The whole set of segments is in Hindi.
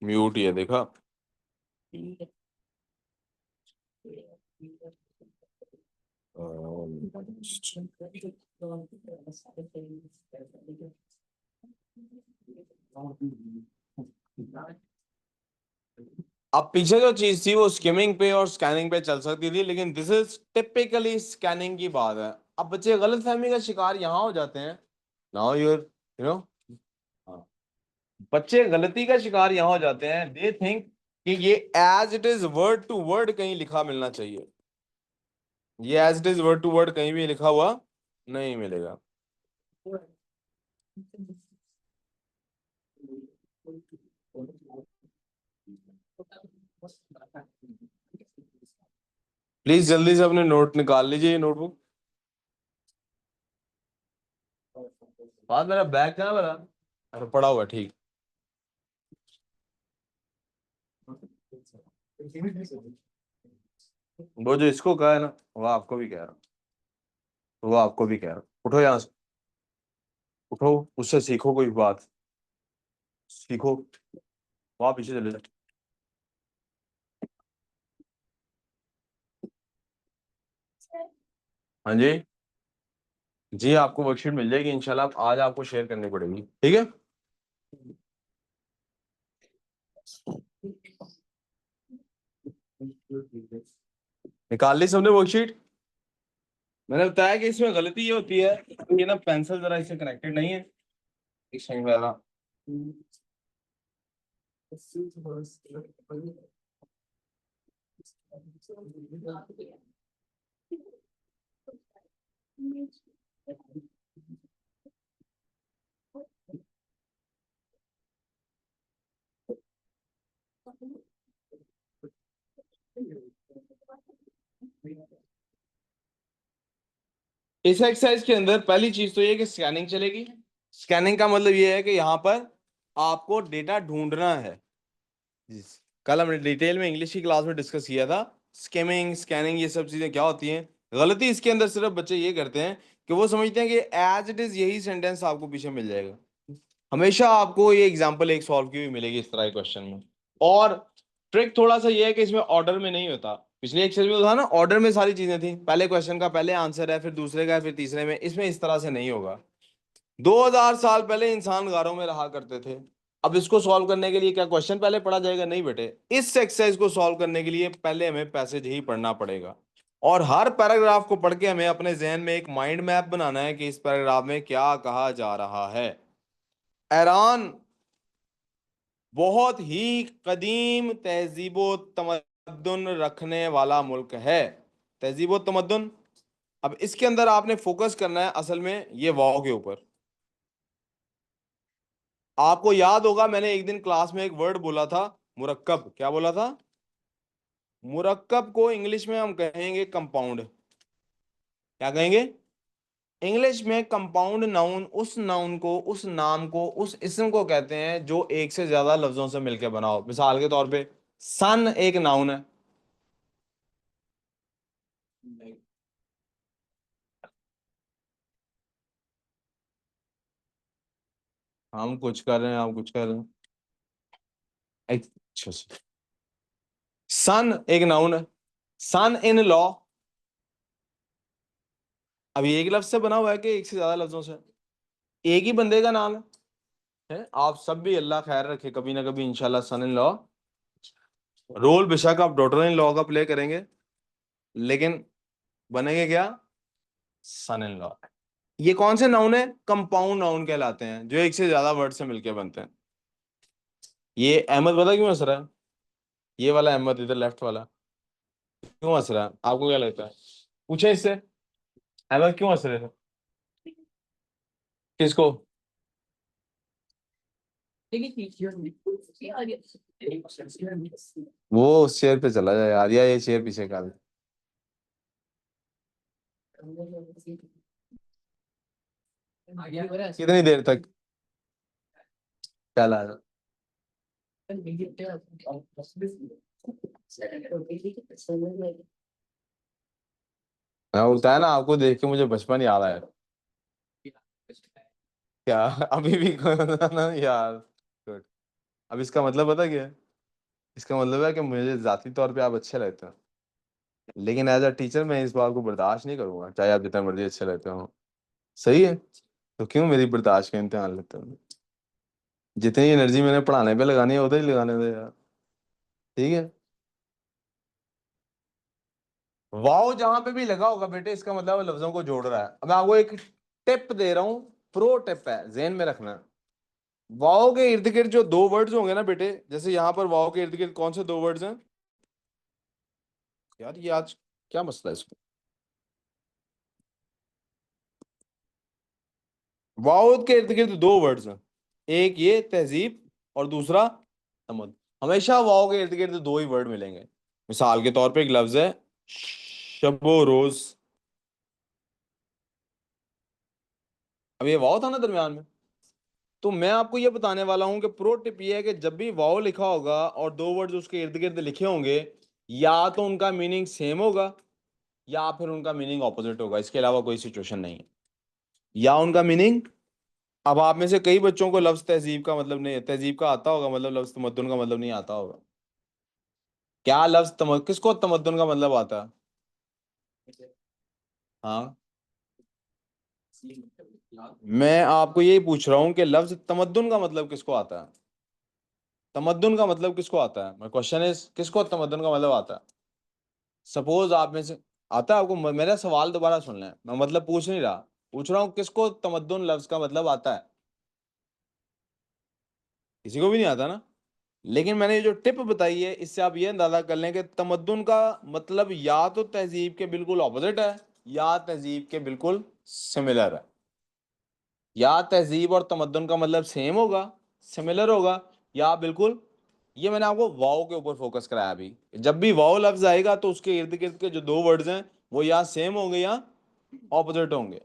म्यूट ही है, देखा। अब पीछे जो चीज थी वो स्किमिंग पे और स्कैनिंग पे चल सकती थी, लेकिन दिस इज टिपिकली स्कैनिंग की बात है। अब बच्चे गलतफहमी का शिकार यहाँ हो जाते हैं। नाउ यूर यू नो बच्चे गलती का शिकार यहाँ हो जाते हैं। दे थिंक कि ये as it is word to word कहीं लिखा मिलना चाहिए। ये as it is word to word कहीं भी लिखा हुआ नहीं मिलेगा। प्लीज जल्दी से अपने नोट निकाल लीजिए, नोटबुक। बाद मेरा बैग कहाँ है मेरा? अरे पड़ा हुआ है, ठीक। वो जो इसको कहा है ना, वो आपको भी कह रहा हूँ। वो आपको भी कह रहा हूँ, उठो यहाँ से। उठो, उससे सीखो कोई बात। सीखो। वहां पीछे चले जाओ। हाँ जी। जी आपको वर्कशीट मिल जाएगी इंशाल्लाह, आज आपको शेयर करनी पड़ेगी, ठीक है। निकाल ली सबने वर्कशीट? मैंने बताया कि इसमें गलती ये होती है, ये ना पेंसिल जरा इससे कनेक्टेड नहीं है, इस टाइम वाला। इस एक्सरसाइज के अंदर पहली चीज तो ये कि स्कैनिंग चलेगी। स्कैनिंग का मतलब ये है कि यहाँ पर आपको डेटा ढूंढना है। कल हमने डिटेल में इंग्लिश की क्लास में डिस्कस किया था, स्किमिंग स्कैनिंग ये सब चीजें क्या होती हैं। गलती इसके अंदर सिर्फ बच्चे ये करते हैं कि वो समझते हैं कि एज इट इज यही सेंटेंस आपको पीछे मिल जाएगा। हमेशा आपको ये एग्जांपल एक सॉल्व की हुई मिलेगी इस तरह के क्वेश्चन में। और ट्रिक थोड़ा सा ये है कि इसमें ऑर्डर में नहीं होता। पिछले एक्सरसाइज में तो था ना, ऑर्डर में सारी चीजें थी, पहले क्वेश्चन का पहले आंसर है, फिर दूसरे का है, फिर तीसरे में। इसमें इस तरह से नहीं होगा। 2000 साल पहले इंसान गारों में रहा करते थे। अब इसको सॉल्व करने के लिए क्या क्वेश्चन पहले पढ़ा जाएगा? नहीं बेटे। इस एक्सरसाइज को सॉल्व करने के लिए पहले हमें पैसेज ही पढ़ना पड़ेगा, और हर पैराग्राफ को पढ़ के हमें अपने जहन में एक माइंड मैप बनाना है कि इस पैराग्राफ में क्या कहा जा रहा है। ईरान बहुत ही कदीम तहजीबो तमद्दुन रखने वाला मुल्क है। तहजीबो तमद्दुन। अब इसके अंदर आपने फोकस करना है असल में ये वाव के ऊपर। आपको याद होगा मैंने एक दिन क्लास में एक वर्ड बोला था, मुरक्कब। क्या बोला था? मुरक्कब को इंग्लिश में हम कहेंगे कंपाउंड। क्या कहेंगे? इंग्लिश में कंपाउंड नाउन उस नाउन को, उस नाम को, उस इस्म को कहते हैं जो एक से ज्यादा लफ्जों से मिलकर बना हो। मिसाल के तौर पे सन एक नाउन है। हम कुछ कर रहे हैं, हम कुछ कर रहे हैं। अच्छा, सन एक नाउन है। सन इन लॉ। अब ये एक लफ्ज से बना हुआ है कि एक से ज्यादा लफ्जों से? एक ही बंदे का नाम है। आप सब भी अल्लाह खैर रखे, कभी ना कभी इंशाल्लाह सन इन लॉ रोल बेशक आप डॉटर इन लॉ का प्ले करेंगे, लेकिन बनेंगे क्या? सन इन लॉ। ये कौन से नाउन है? कंपाउंड नाउन कहलाते हैं, जो एक से ज्यादा वर्ड से मिलके बनते हैं। ये अहमद पता क्यों हंस रहा है? ये वाला अहमद, इधर लेफ्ट वाला क्यों हंस रहा है? आपको क्या लगता है? पूछे इससे, अहमद क्यों हंस रहे थे? किसको? वो उस चेयर पे चला जाए यार, या ये चेयर पीछे कर। कितनी देर तक चला? मैं बोलता है ना, आपको देख के मुझे बचपन याद आया। क्या? अभी भी ना यार? Good. अब इसका मतलब पता क्या है? इसका मतलब है कि मुझे जाती तौर पे आप अच्छे लगते हो, लेकिन एज अ टीचर मैं इस बात को बर्दाश्त नहीं करूंगा, चाहे आप जितना मर्जी अच्छे लगते हो। सही है, तो क्यों मेरी बर्दाश्त का इम्तिहान लेते हो? जितनी एनर्जी मैंने पढ़ाने पे लगानी है उधर ही लगाने दो यार। ठीक है। वाव जहां पे भी लगा होगा बेटे, इसका मतलब लफ्जों को जोड़ रहा है। अब मैं आपको एक टिप दे रहा हूं, प्रो टिप है, जेन में रखना। वाव के इर्द गिर्द जो दो वर्ड्स होंगे ना बेटे, जैसे यहां पर वाव के इर्द गिर्द कौन से दो वर्ड्स हैं? यार ये आज क्या मसला है इसको? वाव के इर्द गिर्द दो वर्ड्स हैं, एक ये तहजीब और दूसरा तमद। हमेशा वाव के इर्द गिर्द दो ही वर्ड मिलेंगे। मिसाल के तौर पे एक लफ्ज है शबो रोज। अब ये वाव था ना दरमियान में, तो मैं आपको ये बताने वाला हूं कि प्रो टिप ये है कि जब भी वाव लिखा होगा और दो वर्ड्स उसके इर्द गिर्द लिखे होंगे, या तो उनका मीनिंग सेम होगा या फिर उनका मीनिंग ऑपोजिट होगा, इसके अलावा कोई सिचुएशन नहीं है। या उनका मीनिंग, अब आप में से कई बच्चों को लफ्ज तहजीब का मतलब नहीं, तहजीब का आता होगा, मतलब लफ्ज तमद्दुन का मतलब नहीं आता होगा। क्या लफ्ज किसको तमद्दुन का मतलब आता है? हाँ, मैं आपको यही पूछ रहा हूँ कि लफ्ज तमद्दुन का मतलब किसको आता है? तमद्दुन का मतलब किसको आता है? मैं क्वेश्चन इज, किसको तमद्दुन का मतलब आता है? सपोज आप में से आता है आपको? मेरा सवाल दोबारा सुन लें, मैं मतलब पूछ नहीं रहा, पूछ रहा हूँ किसको तमद्दुन लफ्ज का मतलब आता है? किसी को भी नहीं आता ना। लेकिन मैंने ये जो टिप बताई है, इससे आप ये अंदाजा कर लें कि तमद्दुन का मतलब या तो तहजीब के बिल्कुल ऑपोजिट है या तहजीब के बिल्कुल सिमिलर है। या तहजीब और तमद्दुन का मतलब सेम होगा, सिमिलर होगा, या बिल्कुल। ये मैंने आपको वाव के ऊपर फोकस कराया अभी। जब भी वाव लफ्ज आएगा तो उसके इर्द गिर्द के जो दो वर्ड्स हैं वो या सेम होंगे या ऑपोजिट होंगे।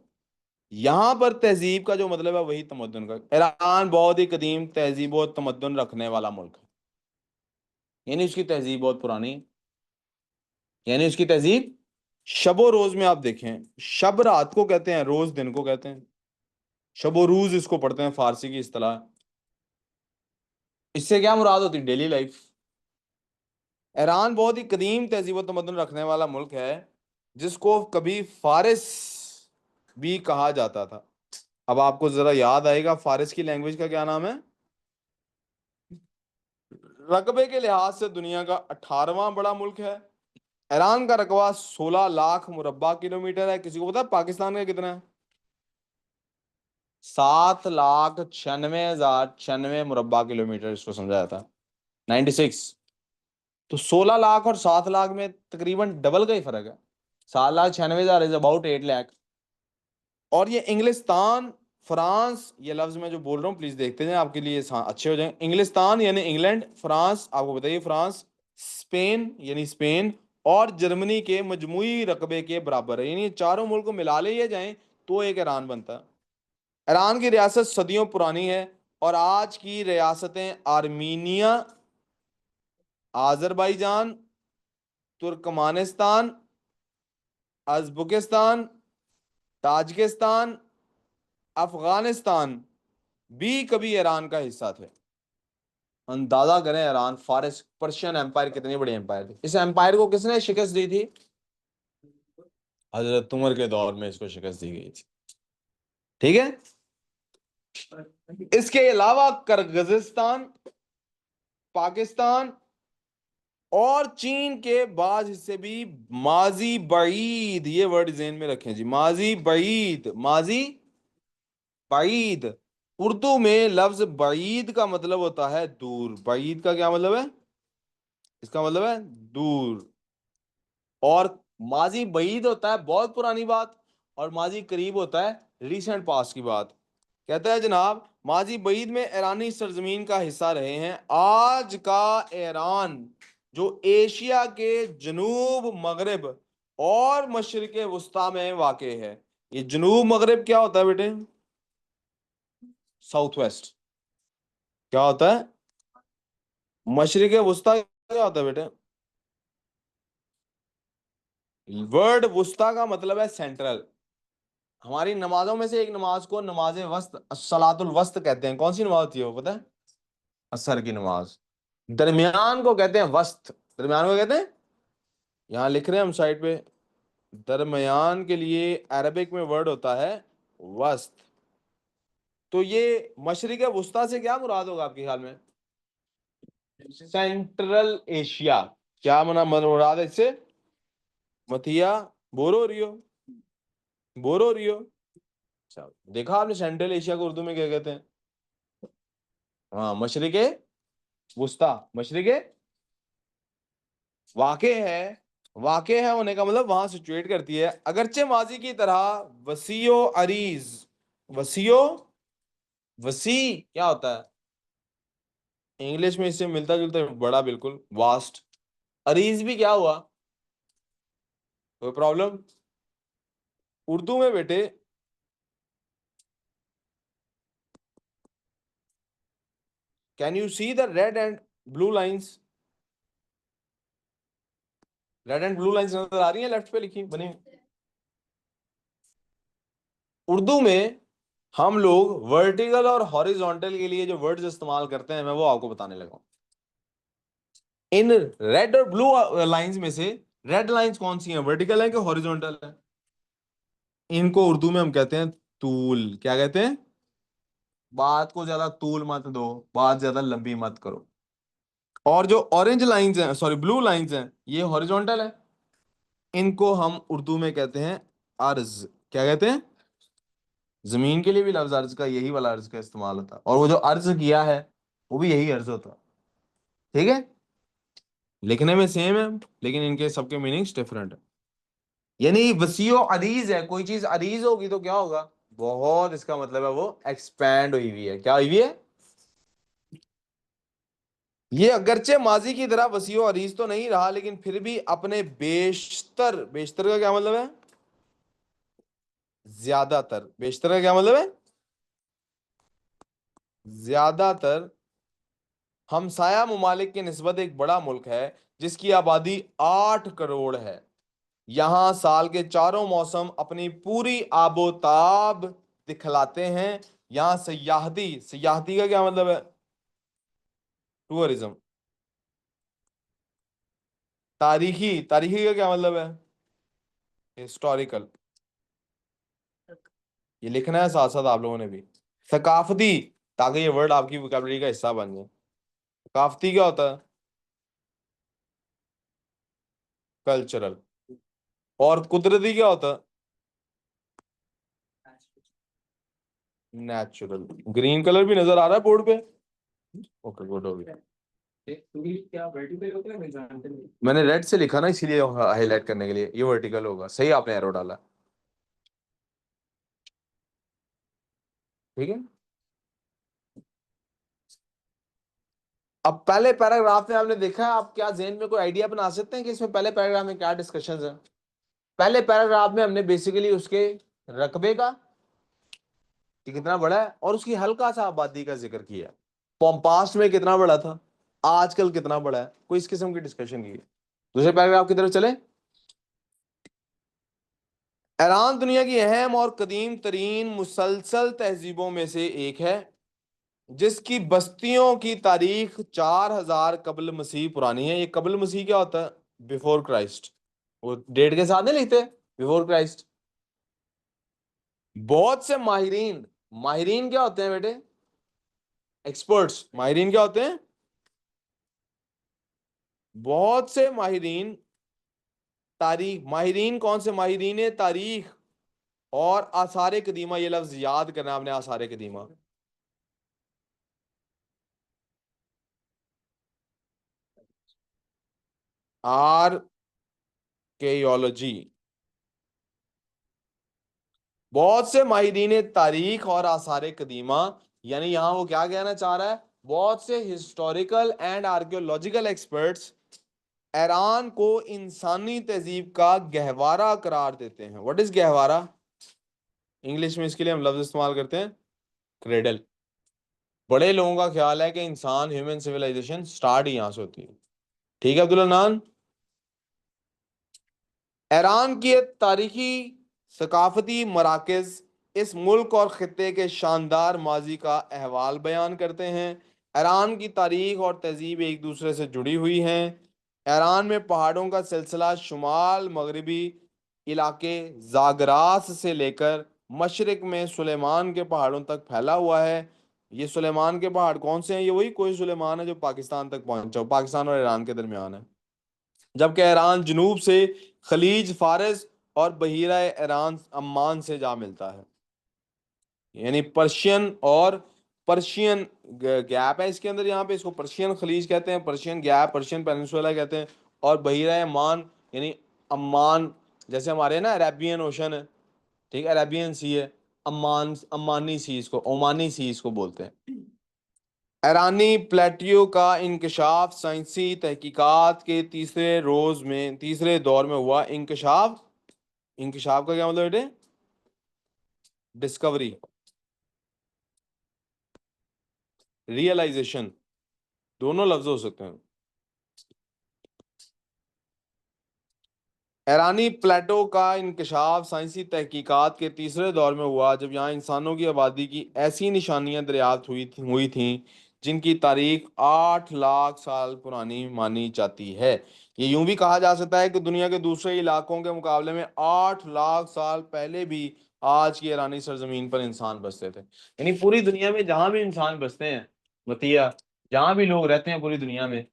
यहां पर तहजीब का जो मतलब है वही तमद्दुन का। ईरान बहुत ही कदीम तहजीब और तमद्दुन रखने वाला मुल्क है, यानी उसकी तहजीब बहुत पुरानी है। यानी उसकी तहजीब, शबो रोज में आप देखें, शब रात को कहते हैं, रोज दिन को कहते हैं। शबो रूज इसको पढ़ते हैं, फारसी की इस्तिलाह। इससे क्या मुराद होती है? Daily life. ईरान बहुत ही कदीम तहजीब व तमद्दुन रखने वाला मुल्क है, जिसको कभी फारिस भी कहा जाता था। अब आपको जरा याद आएगा फारिस की लैंग्वेज का क्या नाम है? रकबे के लिहाज से दुनिया का 18वां बड़ा मुल्क है। ईरान का रकबा 16 लाख मुरब्बा किलोमीटर है। किसी को पता है पाकिस्तान का कितना है? 7,96,096 मुरब्बा किलोमीटर इसको समझाया था, 96। तो 16 लाख और 7 लाख में तकरीबन डबल का ही फर्क है। 7,96,000 इज अबाउट 8 लाख। और ये इंग्लिस्तान, फ्रांस, ये लफ्ज मैं जो बोल रहा हूँ प्लीज देखते जाएं, आपके लिए अच्छे हो जाएं। इंग्लिस्तान यानी इंग्लैंड, फ्रांस आपको बताइए फ्रांस, स्पेन यानी स्पेन, और जर्मनी के मजमुई रकबे के बराबर है। यानी ये चारों मुल्क को मिला लिए जाएं तो एक ईरान बनता है। ईरान की रियासत सदियों पुरानी है, और आज की रियासतें Armenia, Azerbaijan, Turkmenistan, Uzbekistan, Tajikistan, Afghanistan भी कभी ईरान का हिस्सा थे। अंदाजा करें ईरान, फारिस, पर्शियन एम्पायर कितनी बड़ी एम्पायर थी। इस एम्पायर को किसने शिकस्त दी थी? हजरत उमर के दौर में इसको शिकस्त दी गई थी। ठीक है। इसके अलावा किर्गिस्तान, पाकिस्तान और चीन के बाज हिस्से भी माजी बईद, ये वर्ड ज़हन में रखें जी, माजी बईद, माजी बईद। उर्दू में लफ्ज बईद का मतलब होता है दूर। बईद का क्या मतलब है? इसका मतलब है दूर। और माजी बईद होता है बहुत पुरानी बात, और माजी करीब होता है रिसेंट पास्ट की बात। कहता है जनाब, माजी बईद में ईरानी सरजमीन का हिस्सा रहे हैं। आज का ईरान जो एशिया के जनूब मगरब और मशरिक वस्ता में वाक़ है। ये जनूब मगरब क्या होता है बेटे? South west. क्या होता है? मशरिक वस्ता क्या होता है बेटे? वर्ड वस्ता का मतलब है सेंट्रल। हमारी नमाजों में से एक नमाज को नमाज वस्त, सलातुल वस्त कहते हैं। कौन सी नमाज होती है वो पता है? असर की नमाज। दरमियान को कहते हैं वस्त। दरमियान को कहते हैं, यहां लिख रहे हैं हम साइड पे, दरमियान के लिए अरबिक में वर्ड होता है वस्त। तो ये मशरिक वुस्ता से क्या मुराद होगा आपके ख्याल में? Central Asia. क्या मुराद है इससे? मथिया, बोर हो रही हो? बोर हो रही हो? अच्छा, देखा आपने सेंट्रल एशिया को उर्दू में क्या कहते हैं? हाँ, मशरिके वुस्ता, मशरिके वाक़े है। वाक़े है होने का मतलब वहां सिचुएट करती है, अगरचे माजी की तरह। वसीओ अरीज, वसीओ, वसी क्या होता है इंग्लिश में? इससे मिलता जुलता बड़ा, बिल्कुल वास्ट। अरीज भी क्या हुआ? कोई प्रॉब्लम? उर्दू में बेटे, can you see the red and blue lines? Red and blue lines नजर आ रही हैं लेफ्ट पे लिखी बनी? उर्दू में हम लोग वर्टिकल और हॉरिजॉन्टल के लिए जो वर्ड्स इस्तेमाल करते हैं, मैं वो आपको बताने लगा हूं। इन रेड और ब्लू लाइंस में से रेड लाइंस कौन सी हैं, वर्टिकल है कि हॉरिजॉन्टल है? इनको उर्दू में हम कहते हैं तूल। क्या कहते हैं? बात को ज्यादा तूल मत दो, बात ज्यादा लंबी मत करो। और जो ऑरेंज लाइंस हैं, सॉरी ब्लू लाइंस हैं, ये हॉरिजॉन्टल है। इनको हम उर्दू में कहते हैं अर्ज। क्या कहते हैं? जमीन के लिए भी लफ्ज अर्ज का, यही वाला अर्ज का इस्तेमाल होता है, और वो जो अर्ज किया है वो भी यही अर्ज होता है। ठीक है, लिखने में सेम है लेकिन इनके सबके मीनिंग्स डिफरेंट है। यानी वसीओ अरीज है, कोई चीज अरीज होगी तो क्या होगा? बहुत, इसका मतलब है वो एक्सपैंड हुई हुई है। क्या हुई हुई है? ये अगरचे माजी की तरह वसीओ अरीज तो नहीं रहा, लेकिन फिर भी अपने बेशतर, बेशतर का क्या मतलब है? ज्यादातर। बेशतर का क्या मतलब है? ज्यादातर हमसाया ममालिक की निस्बत एक बड़ा मुल्क है जिसकी आबादी 8 करोड़ है। यहां साल के चारों मौसम अपनी पूरी आबोताब दिखलाते हैं। यहां सयाहती, सयाहती का क्या मतलब है? टूरिज्म। तारीखी, तारीखी का क्या मतलब है? हिस्टोरिकल। ये लिखना है साथ साथ आप लोगों ने भी। सकाफती, ताकि ये वर्ड आपकी वोकैबुलरी का हिस्सा बन जाए। सकाफती क्या होता है? कल्चरल। और कुदरती क्या होता है? नेचुरल। ग्रीन कलर भी नजर आ रहा है बोर्ड पे? ओके, गुड हो गया। मैंने रेड से लिखा ना, इसीलिए हाईलाइट करने के लिए। ये वर्टिकल होगा, सही आपने एरो डाला। ठीक है। अब पहले पैराग्राफ में आपने देखा है, आप क्या जेन में कोई आइडिया बना सकते हैं कि इसमें पहले पैराग्राफ में क्या डिस्कशंस है? पहले पैराग्राफ में हमने बेसिकली उसके रकबे का, कि कितना बड़ा है, और उसकी हल्का सा आबादी का जिक्र किया। पास्ट में कितना बड़ा था, आजकल कितना बड़ा है, कोई इस किस्म की डिस्कशन की है। दूसरे पैराग्राफ की तरफ चले। ईरान दुनिया की अहम और कदीम तरीन मुसलसल तहजीबों में से एक है, जिसकी बस्तियों की तारीख 4000 कबल मसीह पुरानी है। ये कबल मसीह क्या होता है? Before Christ. वो डेट के साथ नहीं लिखते, बिफोर क्राइस्ट। बहुत से माहिरीन, माहिरीन क्या होते हैं बेटे? एक्सपर्ट्स। माहिरीन क्या होते हैं? बहुत से माहिरीन तारीख। माहिरीन कौन से? माहिरीन तारीख और आसार कदीमा। ये लफ्ज याद करना आपने, आसार कदीमा। आर्केयोलॉजी। बहुत से माहिरीन तारीख और आसार कदीमा, यानी यहां वो क्या कहना चाह रहा है? बहुत से historical and archaeological experts Iran को इंसानी तहजीब का गहवारा करार देते हैं। What is गहवारा? इंग्लिश में इसके लिए हम लफ्ज इस्तेमाल करते हैं क्रेडल। बड़े लोगों का ख्याल है कि इंसान, ह्यूमन सिविलाइजेशन स्टार्ट ही यहां से होती है। ठीक है अब्दुल्ला नान। ईरान की तारीखी सकाफती मराकज इस मुल्क और खित्ते के शानदार माजी का अहवाल बयान करते हैं। ईरान की तारीख और तहजीब एक दूसरे से जुड़ी हुई हैं। ईरान में पहाड़ों का सिलसिला शुमाल मगरबी इलाके जागरास से लेकर मशरिक में सुलेमान के पहाड़ों तक फैला हुआ है। ये सुलेमान के पहाड़ कौन से हैं? ये वही कोई सुलेमान है जो पाकिस्तान तक पहुंचा हो, पाकिस्तान और ईरान के दरमियान है। जबकि ईरान जनूब से खलीज फारस और बहीरा ईरान अम्मान से जा मिलता है। यानी पर्शियन और पर्शियन गैप है इसके अंदर, यहाँ पे इसको पर्शियन खलीज कहते हैं, पर्शियन गैप, पर्शियन पेनिनसुला कहते हैं। और बहीरा अम्मान यानी अम्मान, जैसे हमारे ना अरेबियन ओशन है, ठीक है, अरेबियन सी है, अम्मान अम्मानी सी, इसको ओमानी सी इसको बोलते हैं। ईरानी प्लेटियो का इंकशाफ साइंसी तहकीकात के तीसरे दौर में हुआ। इंकशाफ, इंकशाफ का क्या मतलब बेटे? डिस्कवरी, रियलाइजेशन, दोनों लफ्ज हो सकते हैं। ईरानी प्लेटो का इंकशाफ साइंसी तहकीकात के तीसरे दौर में हुआ, जब यहाँ इंसानों की आबादी की ऐसी निशानियां दरियाफ्त हुई थीं जिनकी तारीख 8 लाख साल पुरानी मानी जाती है। ये यूं भी कहा जा सकता है कि दुनिया के दूसरे इलाकों के मुकाबले में 8 लाख साल पहले भी आज की ईरानी सरजमीन पर इंसान बसते थे। यानी पूरी दुनिया में जहां भी इंसान बसते हैं मतिया, जहां भी लोग रहते हैं पूरी दुनिया में,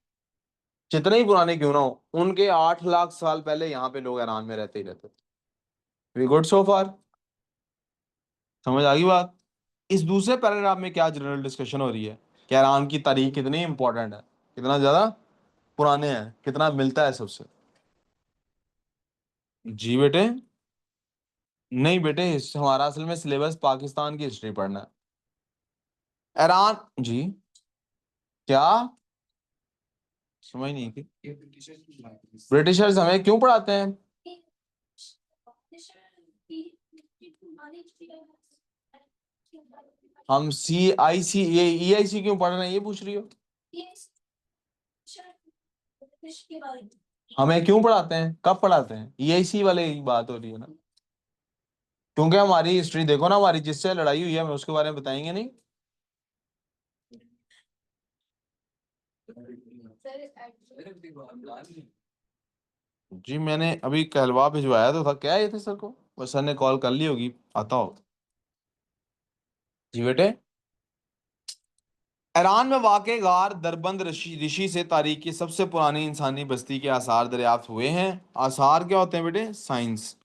जितने ही पुराने क्यों ना हो, उनके 8 लाख साल पहले यहाँ पे लोग ईरान में रहते ही रहते थे। वी गुड सो फार? समझ आ गई बात? इस दूसरे पैराग्राफ में क्या जनरल डिस्कशन हो रही है कि ईरान की तारीख कितनी इंपॉर्टेंट है, कितना ज्यादा पुराने हैं, कितना मिलता है सबसे। जी बेटे, नहीं बेटे, हमारा असल में सिलेबस पाकिस्तान की हिस्ट्री पढ़ना है। ईरान जी, क्या समझ नहीं थी? ब्रिटिशर्स हमें क्यों पढ़ाते हैं? हम CIC ये EIC क्यों पढ़ रहे हैं, ये पूछ रही हो? हमें क्यों पढ़ाते हैं, कब पढ़ाते हैं? EIC वाले की बात हो रही है ना। क्योंकि हमारी हिस्ट्री देखो ना, हमारी जिससे लड़ाई हुई है हमें उसके बारे में बताएंगे नहीं? जी मैंने अभी कहलवा भिजवाया तो था, क्या ये थे सर को, बस सर ने कॉल कर ली होगी, आता हो। जी बेटे, ईरान में वाक़ गार दरबंद ऋषि से तारीख की सबसे पुरानी इंसानी बस्ती के आसार दरियाफ्त हुए हैं। आसार क्या होते हैं बेटे? साइंस।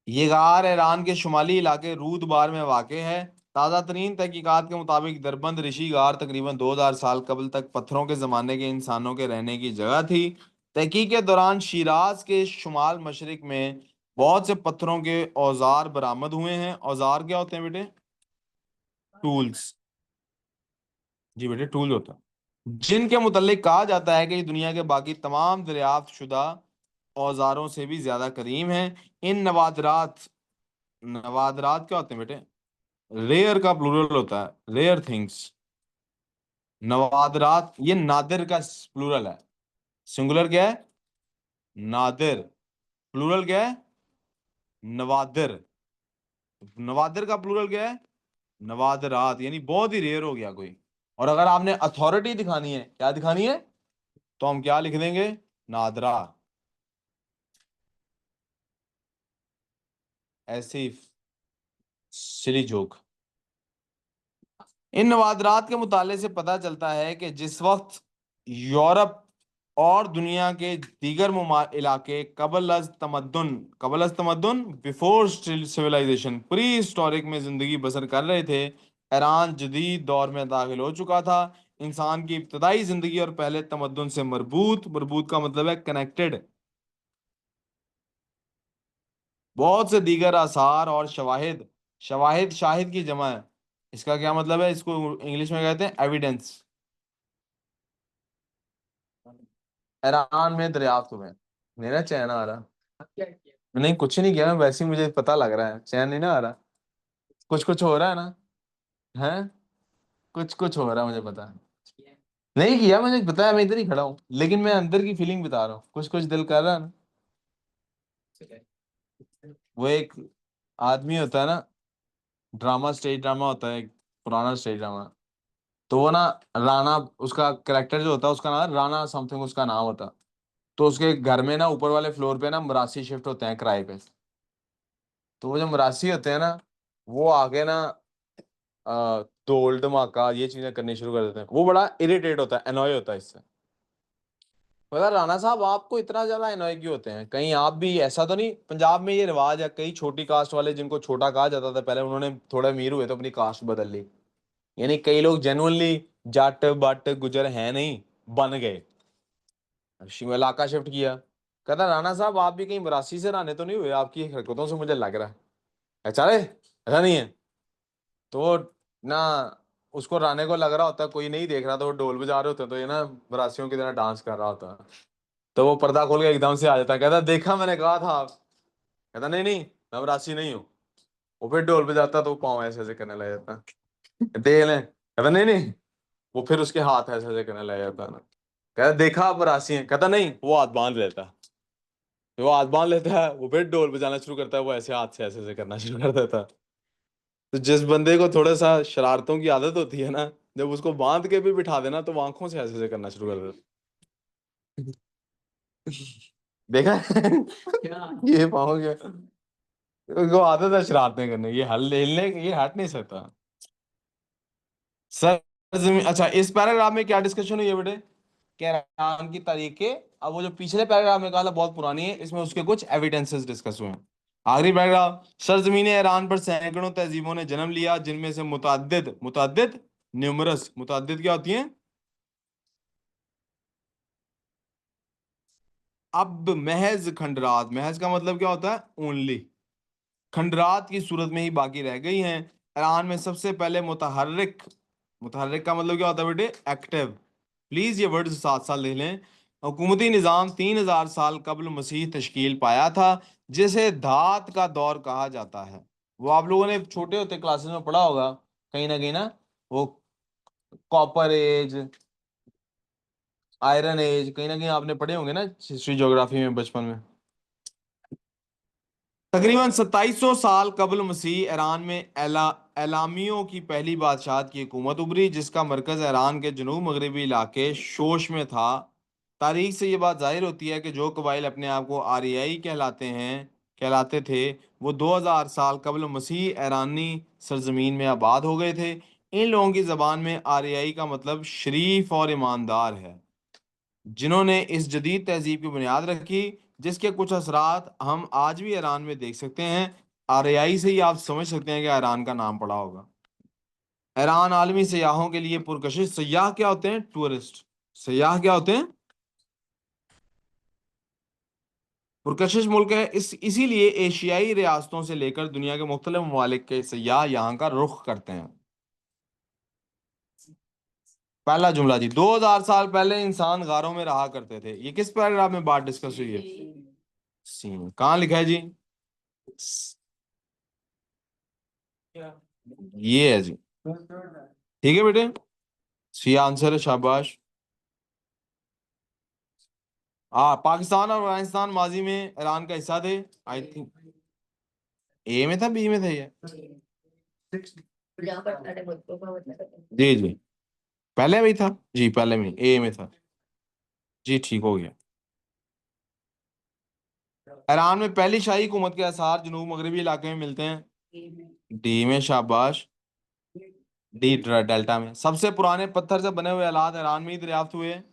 ये गार ईरान के शुमाली इलाके रूदबार में वाक़ है। ताज़ा तरीन तहकीकात के मुताबिक दरबंद ऋषि गार तकरीबन 2000 साल कबल तक पत्थरों के ज़माने के इंसानों के रहने की जगह थी। तहकीक के दौरान शिराज के शुमाल मशरक में बहुत से पत्थरों के औजार बरामद हुए हैं। औजार क्या होते हैं बेटे? टूल्स। जी बेटे, टूल होता है, जिनके मुतल्लिक कहा जाता है कि ये दुनिया के बाकी तमाम दरियाफ्त शुदा औजारों से भी ज्यादा करीम है। इन नवादरात, नवादरात क्या होते हैं बेटे? रेयर का प्लूरल होता है, रेयर थिंग्स। नवादरात ये नादिर का प्लूरल है। सिंगुलर क्या है? नादिर। प्लूरल क्या है? नवादिर। नवादिर का प्लूरल क्या है? नवादरात। यानी बहुत ही रेयर हो गया कोई। और अगर आपने अथॉरिटी दिखानी है, क्या दिखानी है, तो हम क्या लिख देंगे? नादरा। ऐसे ही सिली जोक। इन नवादरात के मुताले से पता चलता है कि जिस वक्त यूरोप और दुनिया के दीगर इलाके कबल अज तमद्दुन बिफोर सिविलाइजेशन प्री हिस्टोरिक में जिंदगी बसर कर रहे थे, ईरान जदीद दौर में दाखिल हो चुका था। इंसान की इब्तदाई जिंदगी और पहले तमद्दुन से मरबूत, मरबूत का मतलब है कनेक्टेड, बहुत से दीगर आसार और शवाहिद, शवाहिद शाहिद की जमा है। इसका क्या मतलब है? इसको इंग्लिश में कहते हैं एविडेंस। ईरान में दरियाफ्त हुए। मेरा चैन आ रहा? नहीं कुछ नहीं किया मैं, वैसे ही मुझे पता लग रहा है, चैन नहीं ना आ रहा। कुछ कुछ हो रहा है ना? है, कुछ कुछ हो रहा है मुझे पता है। नहीं किया, मुझे पता है, मैं इधर ही खड़ा हूँ, लेकिन मैं अंदर की फीलिंग बता रहा हूँ, कुछ कुछ दिल कर रहा है ना। वो एक आदमी होता है ना, ड्रामा, स्टेज ड्रामा होता है एक पुराना स्टेज ड्रामा। तो वो ना, राणा, उसका करेक्टर जो होता है उसका नाम राणा समथिंग उसका नाम होता। तो उसके घर में ना ऊपर वाले फ्लोर पे ना मरासी शिफ्ट होते हैं किराए पे। तो वो जो मरासी होते हैं ना, वो आके ना ढोल धमाका ये चीजें करनी शुरू कर देते हैं। वो बड़ा इरिटेट होता है, एनॉय होता है इससे। पता राणा साहब आपको इतना ज्यादा एनॉय क्यों होते हैं? कहीं आप भी ऐसा तो नहीं, पंजाब में ये रिवाज है, कई छोटी कास्ट वाले जिनको छोटा कहा जाता था पहले, उन्होंने थोड़े अमीर हुए तो अपनी कास्ट बदल ली। यानी कई लोग जेनुअनली जाट बट गुजर हैं नहीं, बन गए, इलाका शिफ्ट किया। कहता राणा साहब आप भी कहीं मरासी से राणे तो नहीं हुए? आपकी हरकतों से मुझे लग रहा है। अच्छा रे, ऐसा नहीं है। तो ना, उसको राणे को लग रहा होता है कोई नहीं देख रहा, तो वो ढोल बजा रहे होते हैं, तो ये ना मरासियों की तरह डांस कर रहा होता है। तो वो पर्दा खोल के एकदम से आ जाता है, कहता देखा मैंने कहा था। कहता नहीं नहीं, मैं मरासी नहीं हूँ। वो फिर ढोल बजाता तो वो पाँव ऐसे ऐसे करने लग जाता, देख लें। कहता नहीं नहीं, वो फिर उसके हाथ ऐसे ऐसे करने लग जाता ना। कहता देखा आप मरासी हैं? कहता नहीं, वो हाथ बांध लेता। तो वो हाथ बांध लेता है, वो फिर ढोल बजाना शुरू करता है, वो ऐसे हाथ से ऐसे ऐसे करना शुरू कर देता है। तो जिस बंदे को थोड़ा सा शरारतों की आदत होती है ना, जब उसको बांध के भी बिठा देना तो वो आंखों से ऐसे ऐसे करना शुरू कर देता है। देखा है? ये पाओगे, उसको आदत है शरारतें करने की, ये हल हिलने ये हट नहीं सकता। सर अच्छा, इस पैराग्राफ में क्या डिस्कशन हुई है बेटे? कैरान की तारीखें। अब वो जो पिछले पैराग्राफ में कहा था बहुत पुरानी है, इसमें उसके कुछ एविडेंसेस डिस्कस हुए हैं। आखिरी पैराग्राफ, सरजमीन ईरान पर सैकड़ों तहजीबों ने जन्म लिया, जिनमें से मुतअद्दिद, मुतअद्दिद, न्यूमरस, मुतअद्दिद क्या होती हैं? अब महज खंडरात, महज का मतलब क्या होता है? ओनली। खंडरात की सूरत में ही बाकी रह गई हैं। ईरान में सबसे पहले मुतहर्रिक, मुतहर्रिक का मतलब क्या होता है बेटे? एक्टिव। प्लीज ये वर्ड साथ साथ लिख लें। हुकूमती निज़ाम 3000 साल कबल मसीह तश्कील पाया था, जिसे धात का दौर कहा जाता है। वो आप लोगों ने छोटे होते क्लासेस में पढ़ा होगा कहीं ना कहीं ना, वो कॉपर एज, आयरन एज, कहीं ना कहीं आपने पढ़े होंगे ना हिस्ट्री ज्योग्राफी में बचपन में। तकरीबन 2700 साल कबल मसीह ईरान में एलामियों की पहली बादशाहत की हुकूमत उभरी, जिसका मरकज ईरान के जनूब मगरबी इलाके शोश में था। तारीख से ये बात जाहिर होती है कि जो कबाइल अपने आप को आरियाई कहलाते थे, वो 2000 साल कबल मसीह ईरानी सरजमीन में आबाद हो गए थे। इन लोगों की जबान में आरियाई का मतलब शरीफ और ईमानदार है, जिन्होंने इस जदीद तहजीब की बुनियाद रखी, जिसके कुछ असरात हम आज भी ईरान में देख सकते हैं। आरआई से ही आप समझ सकते हैं कि ईरान का नाम पड़ा होगा। ईरान आलमी सयाहों के लिए पुरकशिश, सयाह क्या होते हैं? टूरिस्ट। सयाह क्या होते हैं? पुरकशिश मुल्क है, इसीलिए एशियाई रियासतों से लेकर दुनिया के मुख्तलिफ ममालिक के सयाह यहाँ का रुख करते हैं। पहला जुमला जी, 2000 साल पहले इंसान गारों में रहा करते थे। ये किस पैराग्राफ में बात डिस्कस हुई है? सीन कहाँ लिखा है जी? ये है जी। ठीक है बेटे, सी आंसर है, शाबाश। पाकिस्तान और अफगानिस्तान माजी में ईरान का हिस्सा थे। आई थिंक ए में था, बी में था ये? जी जी, पहले भी था जी, पहले में ए में था जी, ठीक हो गया। ईरान में पहली शाही हुकूमत के आसार जनूब मगरबी इलाके में मिलते हैं। डी में, शाबाश। डेल्टा में सबसे पुराने पत्थर से बने हुए आलात ईरान में ही दरियाफ्त हुए हैं।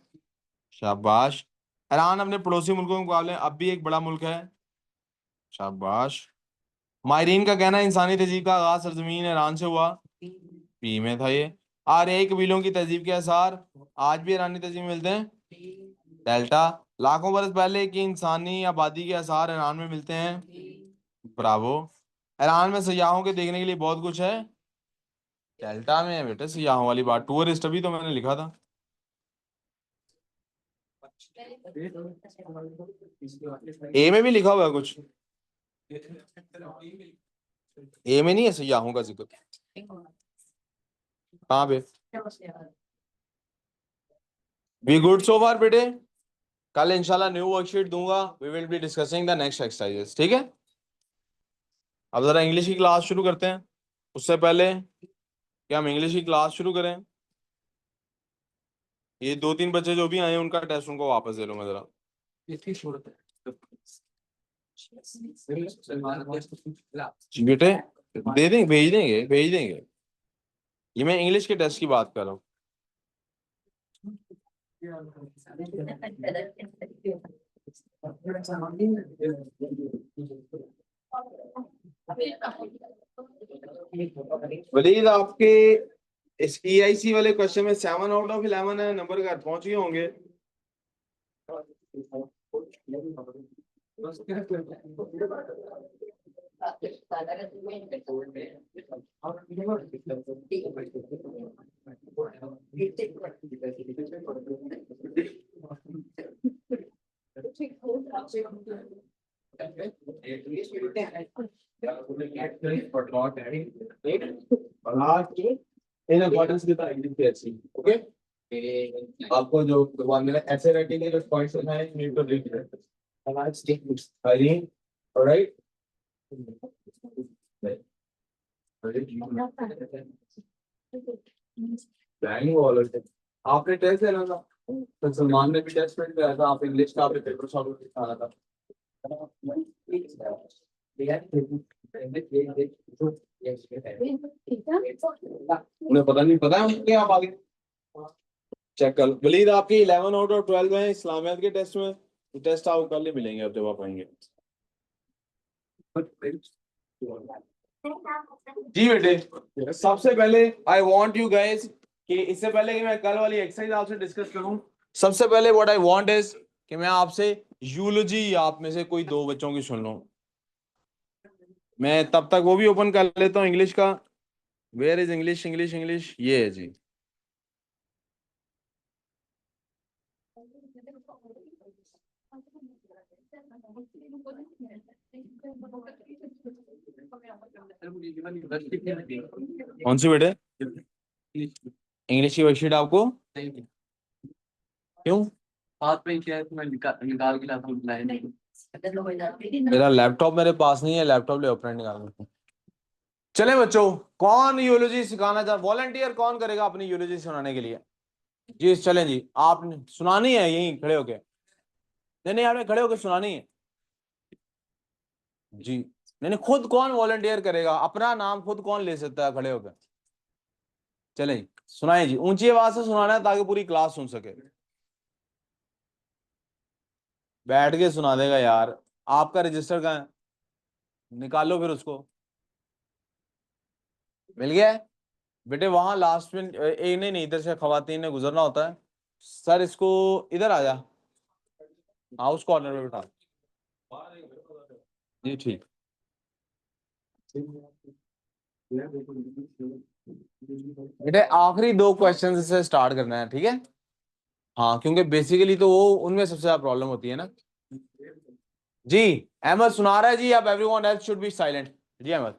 शाबाश। ईरान अपने पड़ोसी मुल्कों के मुकाबले अब भी एक बड़ा मुल्क है। शाबाश। माहरीन का कहना है इंसानी तहजीब का आगाज सरजमीन ईरान से हुआ। पी में था ये। आर्यई कबीलों की तहजीब के आसार आज भी ईरानी तहजीब में मिलते हैं। डेल्टा। लाखों बरस पहले की इंसानी आबादी के आसार ईरान में मिलते हैं। ब्रावो। ईरान में सयाहों के देखने के लिए बहुत कुछ है। डेल्टा में है बेटे सयाहों वाली बात, टूरिस्ट अभी तो मैंने लिखा था। ए में भी लिखा हुआ है कुछ? ए में नहीं है सयाहों का जिक्र? कहाँ पे? वी गुड सो फार बेटे। कल इंशाल्लाह न्यू वर्कशीट दूंगा, we will be discussing the next exercises, ठीक है? अब जरा इंग्लिश की क्लास शुरू करते हैं। उससे पहले क्या हम इंग्लिश की क्लास शुरू करें? ये 2-3 बच्चे जो भी आए हैं उनका टेस्ट उनको वापस दे लो मैं जरा। बेटे दे देंगे, भेज देंगे। ये मैं इंग्लिश के टेस्ट की बात कर रहा हूँ। वलीद आपके इस EIC वाले क्वेश्चन में 7/11 है, नंबर घर पहुंच गए होंगे। In accordance with IDPSC, okay. आपको जो भगवान ने ऐसे राइटिंग के जो पॉइंट्स बनाए नीड टू रीड दैट। हरी, ऑलराइट। प्लानिंग वाला थे। आपने टेस्ट देना था, तो सलमान ने भी टेस्ट में दिया था। आप इंग्लिश का आपने पेपर सॉल्व करना था। उन्हें पता नहीं, पता है उनको आप आगे चेक कर। वलीद आपकी 11 आउट ऑफ 12 है इस्लामियात के टेस्ट में। टेस्ट आपको कल ही मिलेंगे अब जब आप आएंगे। जी बेटे, सबसे पहले आई वांट यू गाइस कि इससे पहले कि मैं कल वाली एक्सरसाइज आपसे डिस्कस करूं, सबसे पहले व्हाट आई वांट इज कि मैं आपसे यूलॉजी आप में से कोई 2 बच्चों की सुन लूं। मैं तब तक वो भी ओपन कर लेता हूं इंग्लिश का। Where is English, English, English, ये है जी। कौन सी बेटे? इंग्लिश की वर्कशीट आपको क्यों? हाथ में क्या है, मैं निकाल के लाता हूँ। मेरा लैपटॉप मेरे पास नहीं है, लैपटॉप ले ओपन निकाल। चले बच्चों, कौन यूलॉजी सिखाना चाह, वॉलंटियर कौन करेगा अपनी यूलॉजी सुनाने के लिए? जी चलें जी, आपने सुनानी है यहीं खड़े होके? नहीं नहीं, आपने खड़े होके सुनानी है जी। नहीं नहीं, खुद कौन वॉलंटियर करेगा? अपना नाम खुद कौन ले सकता है खड़े होकर? चलें जी, सुनाए जी, ऊंची आवाज से सुनाना है ताकि पूरी क्लास सुन सके। बैठ के सुना देगा यार। आपका रजिस्टर कहाँ है? निकालो फिर उसको। मिल गया है बेटे? वहां लास्ट में एक नहीं नहीं, इधर से खवातीन ने गुजरना होता है। सर इसको इधर आ जा, हाउस कॉर्नर में बैठा जी। ठीक बेटे, आखिरी 2 क्वेश्चन से स्टार्ट करना है, ठीक है? हाँ, क्योंकि बेसिकली तो वो उनमें सबसे ज्यादा प्रॉब्लम होती है ना। जी अहमद सुना रहा है जी, अब everyone else should be silent. जी Ahmad.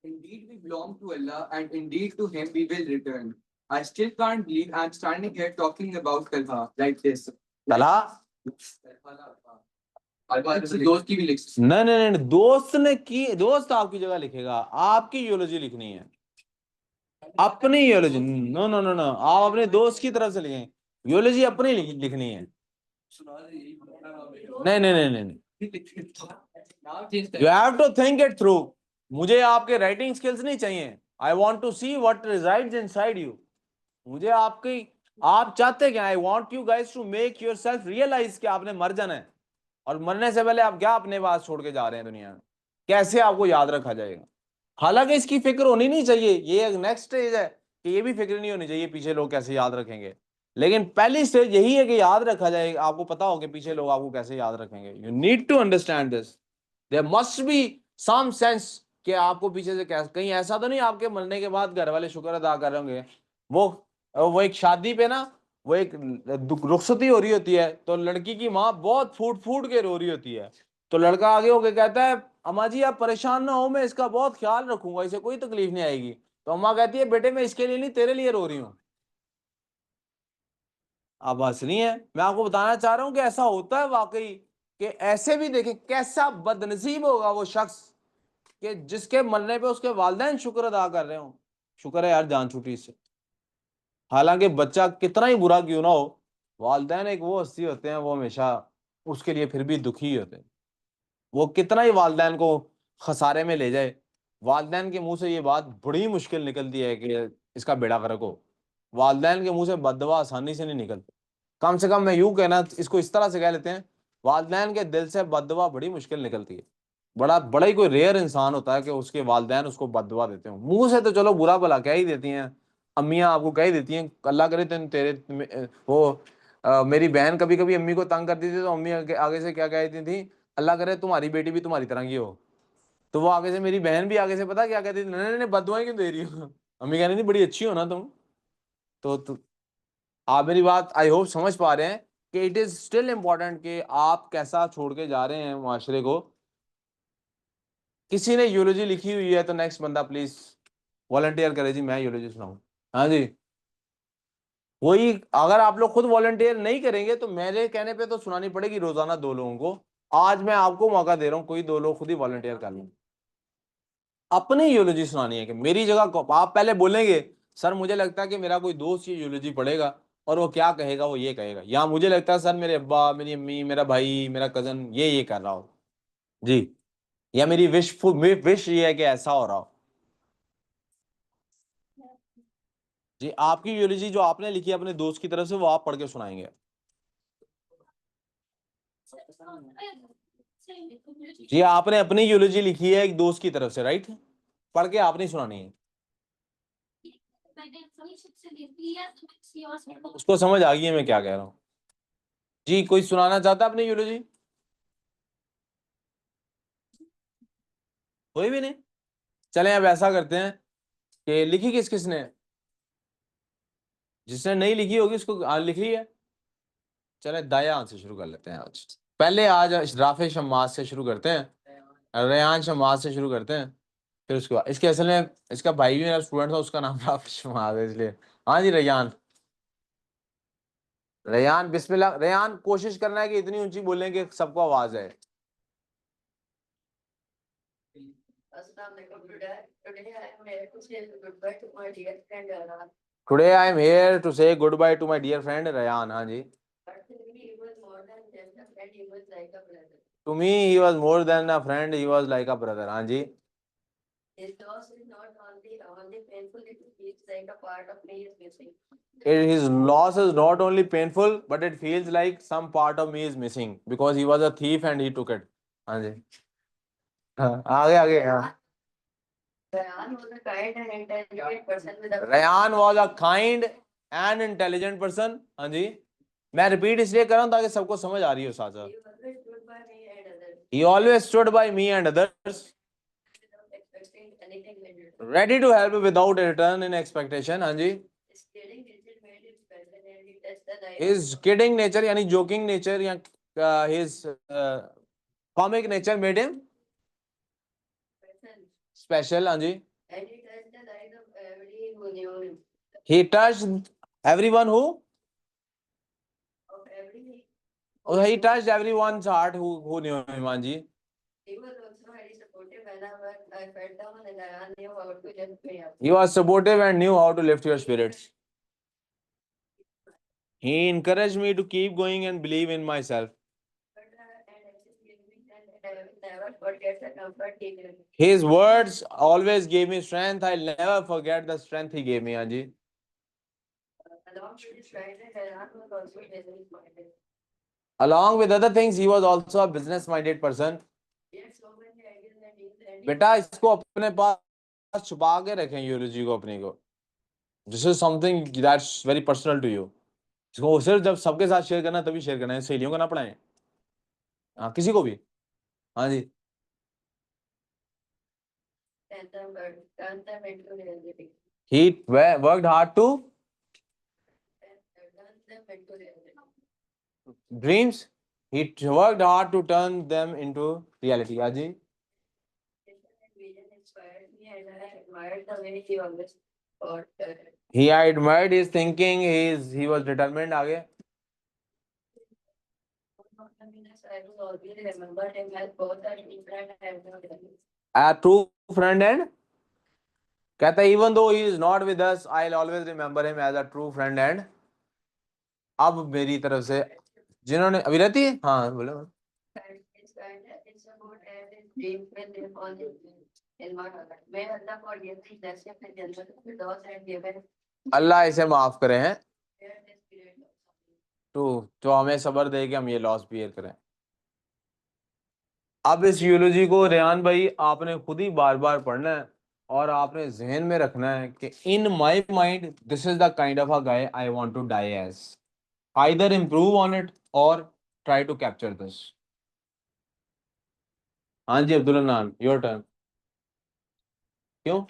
Indeed we belong to Allah and indeed to him we will return. I still can't believe I'm standing here talking about Talha like this. Talha? दोस्त की भी लिख सकते। नहीं नहीं नहीं, दोस्त ने की, दोस्त आपकी जगह लिखेगा, आपकी यूलॉजी लिखनी है, अपनी यूलॉजी। नो नो नो नो, आप अपने दोस्त की तरफ से लिखें, यूलॉजी अपनी लिखनी है। नहीं नहीं नहीं नहीं, you have to think it through. मुझे आपके राइटिंग स्किल्स नहीं चाहिए, I want to see what resides inside you. मुझे आपकी, आप चाहते क्या? I want you guys to make yourself realise कि आपने मर जाना है, और मरने से पहले आप क्या अपने पास छोड़ के जा रहे हैं दुनिया में, कैसे आपको याद रखा जाएगा। हालांकि इसकी फिक्र होनी नहीं चाहिए, ये एक नेक्स्ट स्टेज है कि ये भी फिक्र नहीं होनी चाहिए पीछे लोग कैसे याद रखेंगे, लेकिन पहली स्टेज यही है कि याद रखा जाएगा, आपको पता हो कि पीछे लोग आपको कैसे याद रखेंगे। You need to understand this, there must be some sense कि आपको पीछे से कैसे, कहीं ऐसा तो नहीं आपके मरने के बाद घर वाले शुक्र अदा कर रहे होंगे। वो एक शादी पे ना, वो एक रुखसती हो रही होती है, तो लड़की की माँ बहुत फूट फूट के रो रही होती है, तो लड़का आगे होके कहता है अम्मा जी आप परेशान ना हो, मैं इसका बहुत ख्याल रखूंगा, इसे कोई तकलीफ नहीं आएगी। तो अम्मा कहती है बेटे मैं इसके लिए नहीं तेरे लिए रो रही हूँ। आप हंस रही है, मैं आपको बताना चाह रहा हूं कि ऐसा होता है वाकई, कि ऐसे भी देखें कैसा बदनसीब होगा वो शख्स कि जिसके मरने पे उसके वालिदैन शुक्र अदा कर रहे हो, शुक्र है यार जान छूटी इससे। हालांकि बच्चा कितना ही बुरा क्यों ना हो, वालिदैन एक वो हस्ती होते हैं, वो हमेशा उसके लिए फिर भी दुखी होते हैं। वो कितना ही वालिदैन को खसारे में ले जाए, वालिदैन के मुंह से ये बात बड़ी मुश्किल निकलती है कि इसका बेड़ा गर्क हो। वालिदैन के मुंह से बददुआ आसानी से नहीं निकलती। कम से कम मैं यूं कहना इसको इस तरह से कह लेते हैं, वालिदैन के दिल से बददुआ बड़ी मुश्किल निकलती है। बड़ा बड़ा ही कोई रेयर इंसान होता है कि उसके वालिदैन उसको बददुआ देते हो। मुंह से तो चलो बुरा भला कह ही देती हैं, अम्मियाँ आपको कह ही देती हैं, अल्लाह करे वो मेरी बहन कभी कभी अम्मी को तंग करती थी तो अम्मी आगे से क्या कहती थी, अल्लाह करे तुम्हारी बेटी भी तुम्हारी तरह की हो। तो वो आगे से मेरी बहन भी आगे से पता क्या कहती थी, नहीं नहीं नहीं बददुआएं क्यों दे रही हो। अम्मी कहती थी बड़ी अच्छी हो ना तुम। तो आप मेरी बात आई होप समझ पा रहे हैं कि इट इज स्टिल इम्पोर्टेंट कि आप कैसा छोड़ के जा रहे हैं माशरे को। किसी ने यूलोजी लिखी हुई है तो नेक्स्ट बंदा प्लीज वॉलंटियर करे जी, मैं यूलोजी सुनाऊं। हाँ जी, वही अगर आप लोग खुद वॉलंटियर नहीं करेंगे तो मेरे कहने पे तो सुनानी पड़ेगी रोजाना 2 लोगों को। आज मैं आपको मौका दे रहा हूँ, कोई 2 लोग खुद ही वॉलंटियर कर लें, अपनी यूलोजी सुनानी है कि मेरी जगह आप पहले बोलेंगे सर मुझे लगता है कि मेरा कोई दोस्त ये यूलोजी पढ़ेगा और वो क्या कहेगा, वो ये कहेगा, या मुझे लगता है सर मेरे अब्बा मेरी अम्मी मेरा भाई मेरा कजन ये कर रहा हो जी, या मेरी विश ये है कि ऐसा हो रहा हो। जी आपकी यूलोजी जो आपने लिखी है अपने दोस्त की तरफ से वो आप पढ़ के सुनाएंगे। जी आपने अपनी यूलोजी लिखी है एक दोस्त की तरफ से, राइट, पढ़ के आपने सुनानी है। उसको समझ आ गई है मैं क्या कह रहा हूँ। जी कोई सुनाना चाहता है अपनी यूलोजी? कोई भी नहीं? चलें अब ऐसा करते हैं कि लिखी किस किसने, जिसने नहीं लिखी होगी उसको लिख ली है। चले दाया हाथ से शुरू कर लेते हैं आज। पहले आज राफे शम्मास से शुरू करते हैं, रेहान शम्मास से शुरू करते हैं। फिर उसके बाद इसके असल में इसका भाई भी मेरा स्टूडेंट था, उसका नाम राफे शम्मास है इसलिए। हाँ जी रेयान, रेयान बिस्मिल्लाह। रेयान कोशिश करना है कि इतनी ऊंची बोलें कि सबको आवाज है। Today I am here to say goodbye to my dear friend Rayan. हाँ जी। To me he was more than a friend, he was like a brother. हाँ जी। His loss is not only painful, but it feels like some part of me is missing because he was a thief and he took it. हाँ जी। हाँ आगे आगे हाँ। Ryan was a kind and intelligent person. हाँ जी, मैं रिपीट इसलिए कर रहा हूँ ताकि सबको समझ आ रही हो साथ साथ। He always stood by me and others, ready to help without a return in expectation। हाँ जी। His kidding nature यानी joking nature या his comic nature made him special। हाँ जी। He touched everyone who, oh, he touched everyone's heart who knew him। हाँ जी। He was supportive and knew how to lift your spirits. He encouraged me to keep going and believe in myself. His words always gave me strength. I'll never forget the strength he gave me। हाँ जी। Along with other things, he was also a business-minded person। बेटा इसको अपने पास छुपा के रखें यूरोलॉजी को अपनी को। This is something that's very personal to you. इसको सिर्फ जब सबके साथ शेयर करना तभी शेयर करना है, सहेलियों को ना पढ़ाएं। हाँ किसी को भी। हाँ जी। He worked hard to dreams. He worked hard to turn them into reality। हाँ जी। He admired his thinking. He was determined। आगे। A true friend and कहता है even though he is not with us, I'll always remember him as a true friend and अब मेरी तरफ से जिन्होंने अभी रहती है हाँ बोलो अल्लाह इसे माफ करे हैं तो हमें सब्र दे कि हम ये लॉस बियर करें। अब इस यूलोजी को रेहान भाई आपने खुद ही बार बार पढ़ना है और आपने जहन में रखना है कि in my mind this is the kind of a guy I want to die as, either improve on it और ट्राई टू कैप्चर दिस। हाँ जी अब्दुल नान योर टर्न। क्यों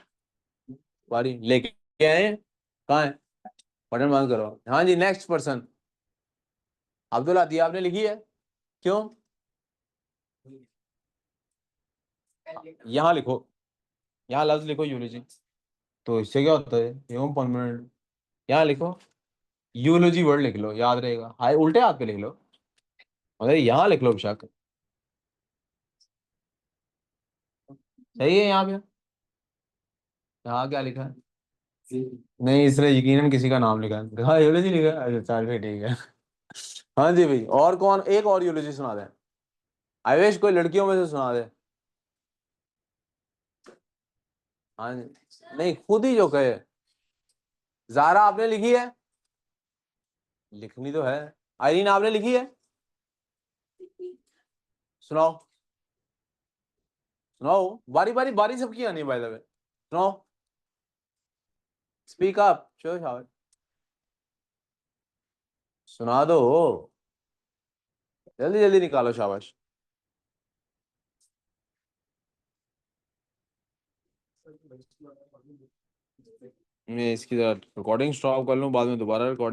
बारी लेके आए हैं? कहाँ है? बटन बंद करो। हाँ जी नेक्स्ट पर्सन। अब्दुल आती आपने लिखी है? क्यों? यहाँ लिखो, यहाँ लफ्ज लिखो यूलोजी। तो इससे क्या होता है एवं परमानेंट। यहाँ लिखो यूलोजी वर्ड लिख लो याद रहेगा। हाय उल्टे हाथ पे लिख लो, अरे यहाँ लिख लो बेशक। सही है यहाँ पे। यहाँ क्या लिखा है? नहीं इसने यकीनन किसी का नाम लिखा है। हाँ यूलोजी लिखा है, अच्छा चल फिर ठीक है। हाँ जी भाई और कौन एक और यूलोजी सुना दे। आवेश कोई लड़कियों में से सुना दे। हाँ जी नहीं खुद ही जो कहे। जारा आपने लिखी है? लिखनी तो है। आइरीन आपने लिखी है? सुनाओ सुनाओ बारी बारी बारी सबकी आनी है बाय द वे। सुनाओ स्पीक अप शो शाबाश। सुना दो जल्दी जल्दी निकालो शाबाश। मैं इसकी रिकॉर्डिंग स्टॉप कर लूं बाद में दोबारा रिकॉर्डिंग